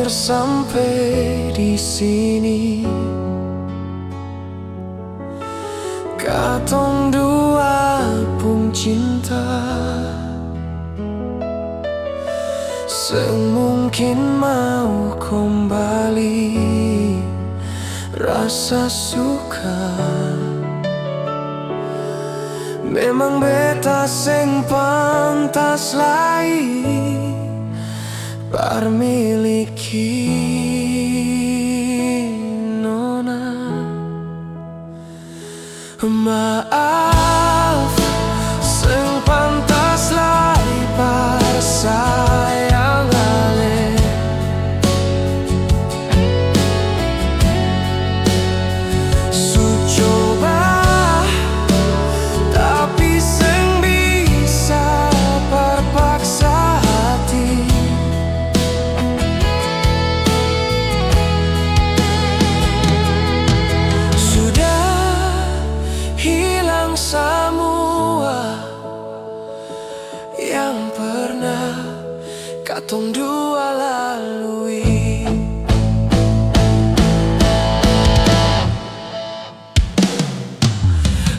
Berakhir sampai di sini, katong dua pun cinta, semungkin mau kembali rasa suka. Memang beta sing pantas lai parmiliki nona. Maaf, sing pantas lai parsayang ale. Su coba tapi sing bisa perpaksa hati. Hilang semua yang pernah katong dua lalui.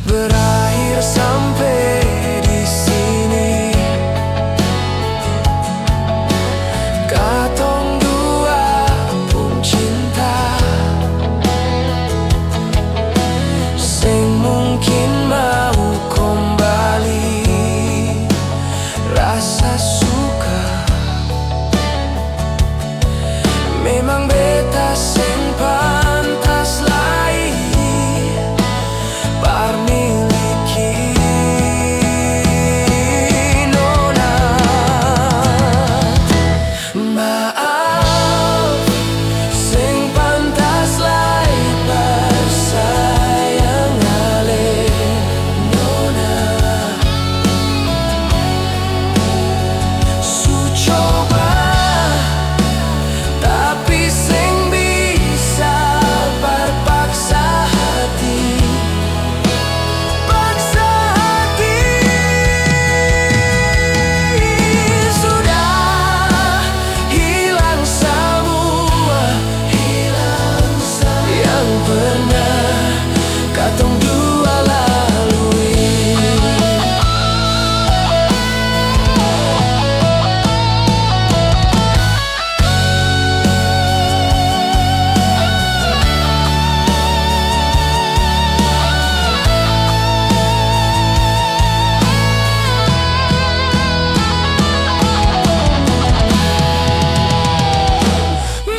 Berakhir sampai di sini, katong dua pun cinta, sing mungkin mau kembali rasa suka. Memang beta sing pantas lai parmiliki nona. Maaf, sing pantas lai parsayang ale nona. Su coba tapi sing bisa perpaksa hati. Paksa hati. Sudah hilang semua yang pernah katong dua lalui.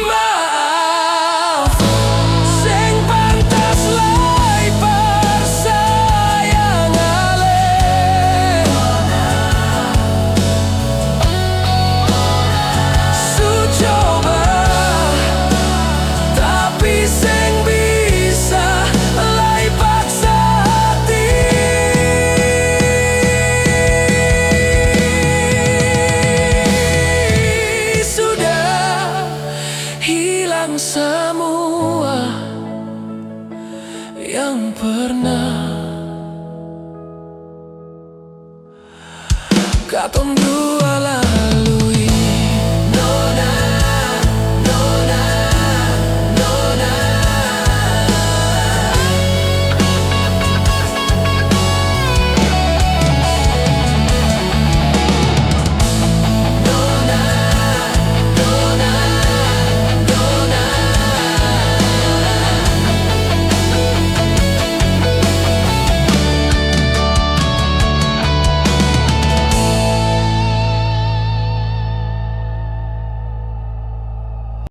Maaf, sing pantas lai parsayang ale. Su coba tapi sing bisa lai paksa hati. Sudah hilang semua yang pernah katong dua lalui.